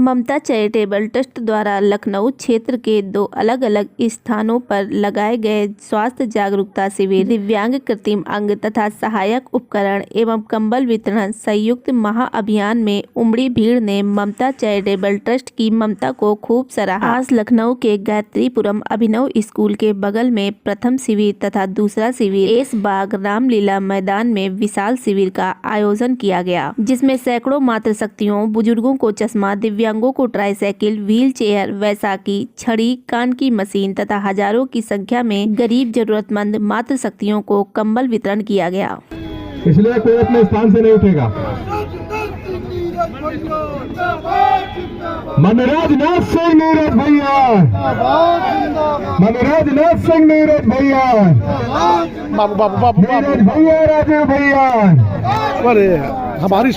ममता charitable trust द्वारा लखनऊ क्षेत्र के 2 अलग-अलग स्थानों पर लगाए गए स्वास्थ्य जागरूकता शिविर, दिव्यांग कृत्रिम अंग तथा सहायक उपकरण एवं कंबल वितरण संयुक्त महाअभियान में उमड़ी भीड़ ने ममता चैरिटेबल ट्रस्ट की ममता को खूब सराहा। आज लखनऊ के गायत्रीपुरम अभिनव स्कूल के बगल में प्रथम शिविर तथा दूसरा शिविर एस बाग रामलीला मैदान में विशाल शिविर का आयोजन किया गया, जिसमें सैकड़ों मातृशक्तियों, बुजुर्गों को चश्मा, दिव्यांगों को ट्राईसाइकिल, व्हील चेयर, वैसाखी, छड़ी, कान की मशीन तथा हजारों की संख्या में गरीब जरूरतमंद मातृशक्तियों को कंबल वितरण किया गया। इसलिए कोई अपने स्थान से नहीं उठेगा। मनोराज नाथ सिंह नीरज भैया, मनोराज नाथ सिंह नीरज भैया, नीरज भैया, राजू भैया। अरे हमारी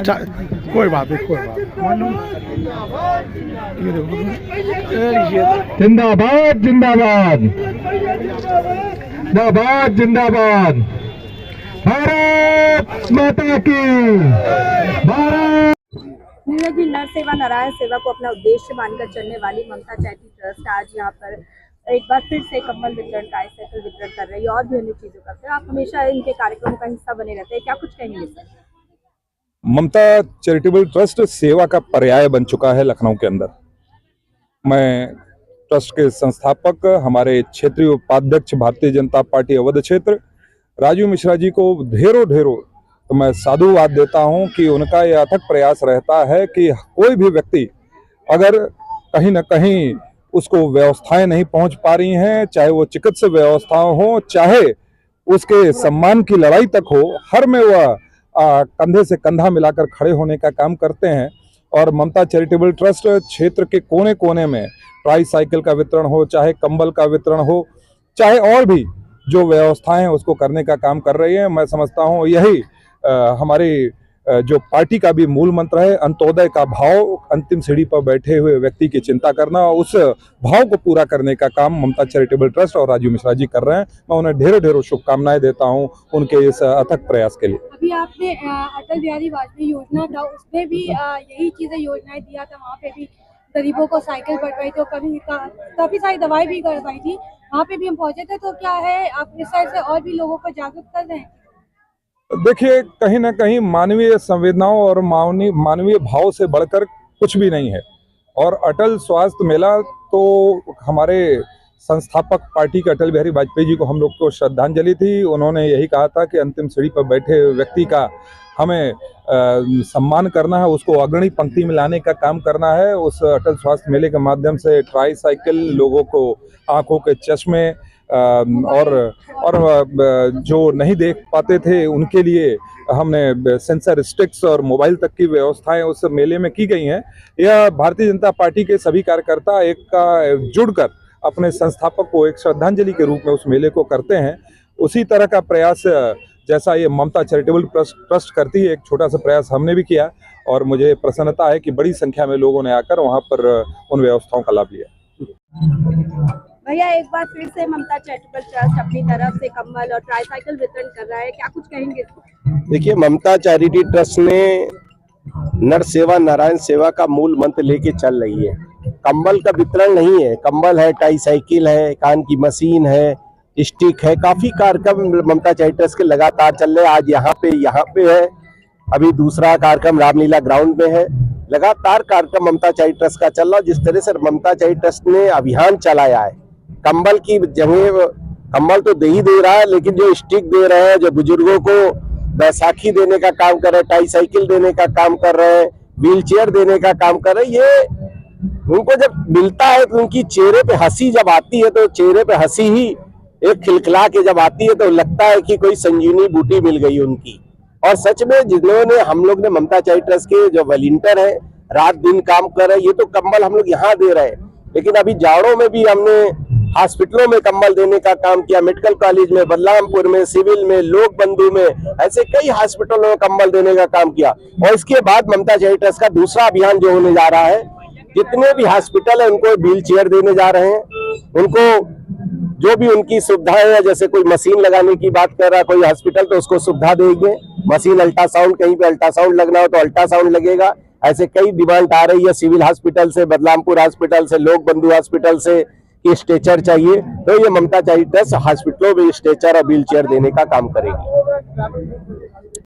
कोई बात नहीं, कोई बात। जिंदाबाद जिंदाबाद जिंदाबाद जिंदाबाद, भारत माता की, भारत। नीरज जी, नर सेवा नारायण सेवा को अपना उद्देश्य मानकर चलने वाली ममता चैरिटी ट्रस्ट आज यहाँ पर एक बार फिर से कंबल वितरण, ट्राईसाइकिल वितरण कर रही है और भी अन्य चीजों करते हैं। आप हमेशा इनके कार्यक्रमों का हिस्सा बने रहते हैं, क्या कुछ कहेंगे सर? ममता चैरिटेबल ट्रस्ट सेवा का पर्याय बन चुका है लखनऊ के अंदर। मैं ट्रस्ट के संस्थापक, हमारे क्षेत्रीय उपाध्यक्ष भारतीय जनता पार्टी अवध क्षेत्र राजू मिश्रा जी को ढेरों तो मैं साधुवाद देता हूं कि उनका यह अथक प्रयास रहता है कि कोई भी व्यक्ति अगर कहीं न कहीं उसको व्यवस्थाएं नहीं पहुंच पा रही हैं, चाहे वो चिकित्सा व्यवस्थाएं हो, चाहे उसके सम्मान की लड़ाई तक हो, हर में वह कंधे से कंधा मिलाकर खड़े होने का काम करते हैं। और ममता चैरिटेबल ट्रस्ट क्षेत्र के कोने कोने में ट्राईसाइकिल का वितरण हो, चाहे कंबल का वितरण हो, चाहे और भी जो व्यवस्थाएं हैं उसको करने का काम कर रही है। मैं समझता हूं यही हमारी जो पार्टी का भी मूल मंत्र है, अंत्योदय का भाव, अंतिम सीढ़ी पर बैठे हुए व्यक्ति की चिंता करना, उस भाव को पूरा करने का काम ममता चैरिटेबल ट्रस्ट और राजू मिश्रा जी कर रहे हैं। मैं उन्हें ढेरों शुभकामनाएं देता हूं उनके इस अथक प्रयास के लिए। अभी आपने अटल बिहारी वाजपेयी योजना था, उसमें भी यही चीजें योजनाएं दिया था, वहाँ पे भी गरीबों को साइकिल बंटवाई थी, काफी सारी दवाई भी करवाई थी, वहाँ पे भी हम पहुंचे थे। तो क्या है, आप इस साइड से और भी लोगों को जागरूक कर रहे हैं? देखिए, कहीं ना कहीं मानवीय संवेदनाओं और मानवीय भाव से बढ़कर कुछ भी नहीं है। और अटल स्वास्थ्य मेला तो हमारे संस्थापक पार्टी के अटल बिहारी वाजपेयी जी को हम लोग को श्रद्धांजलि थी। उन्होंने यही कहा था कि अंतिम सीढ़ी पर बैठे व्यक्ति का हमें सम्मान करना है, उसको अग्रणी पंक्ति में लाने का काम करना है। उस अटल स्वास्थ्य मेले के माध्यम से ट्राईसाइकिल, लोगों को आंखों के चश्मे और जो नहीं देख पाते थे उनके लिए हमने सेंसर स्टिक्स और मोबाइल तक की व्यवस्थाएं उस मेले में की गई हैं। यह भारतीय जनता पार्टी के सभी कार्यकर्ता एक का जुड़कर अपने संस्थापक को एक श्रद्धांजलि के रूप में उस मेले को करते हैं। उसी तरह का प्रयास जैसा ये ममता चैरिटेबल ट्रस्ट करती है, एक छोटा सा प्रयास हमने भी किया और मुझे प्रसन्नता है कि बड़ी संख्या में लोगों ने आकर वहाँ पर उन व्यवस्थाओं का लाभ लिया। भैया, एक बार फिर से ममता चैरिटेबल ट्रस्ट अपनी तरफ से कंबल और ट्राईसाइकिल वितरण कर रहा है, क्या कुछ कहेंगे? देखिए, ममता चैरिटी ट्रस्ट ने नर सेवा नारायण सेवा का मूल मंत्र लेके चल रही है। कंबल का वितरण नहीं है, कंबल है, ट्राईसाइकिल है, कान की मशीन है, स्टिक है, काफी कार्यक्रम ममता चैरिटी ट्रस्ट के लगातार चल रहे हैं। आज यहाँ पे है, अभी दूसरा कार्यक्रम रामलीला ग्राउंड में है। लगातार कार्यक्रम ममता चैरिटी ट्रस्ट का चल रहा है। जिस तरह से ममता चैरिटी ट्रस्ट ने अभियान चलाया है, कंबल की जगह कंबल तो दे ही दे रहा है, लेकिन जो स्टिक दे रहे हैं, जो बुजुर्गों को बैसाखी देने का काम कर रहे हैं, ट्राईसाइकिल देने का काम कर रहे हैं, व्हील चेयर देने का काम कर रहे हैं, ये उनको जब मिलता है तो उनकी चेहरे पे हंसी जब आती है, तो चेहरे पे हंसी ही एक खिलखिला के जब आती है तो लगता है कि कोई संजीवनी बूटी मिल गई उनकी। और सच में जिन्होंने हम लोग ने ममता चैरिटी ट्रस्ट के जो वॉलंटियर है, रात दिन काम कर रहे हैं, ये तो कंबल हम लोग यहाँ दे रहे हैं, लेकिन अभी जाड़ों में भी हमने हॉस्पिटलों में कंबल देने का काम किया, मेडिकल कॉलेज में, बलरामपुर में, सिविल में, लोक बंधु में, ऐसे कई हॉस्पिटलों में कंबल देने का काम किया। और इसके बाद ममता चैरिटी ट्रस्ट का दूसरा अभियान जो होने जा रहा है, जितने भी हॉस्पिटल है उनको व्हील चेयर देने जा रहे हैं। उनको जो भी उनकी सुविधाएं है, जैसे कोई मशीन लगाने की बात कर रहा है कोई हॉस्पिटल, तो उसको सुविधा देंगे। मशीन अल्ट्रासाउंड, कहीं पे अल्ट्रासाउंड लगना हो तो अल्ट्रासाउंड लगेगा, ऐसे कई डिमांड आ रही है सिविल हॉस्पिटल से, बदलामपुर हॉस्पिटल से, लोक बंधु हॉस्पिटल से कि स्ट्रेचर चाहिए, तो ये ममता चैरिटी ट्रस्ट हॉस्पिटलों में स्ट्रेचर और व्हील चेयर देने का काम करेगी।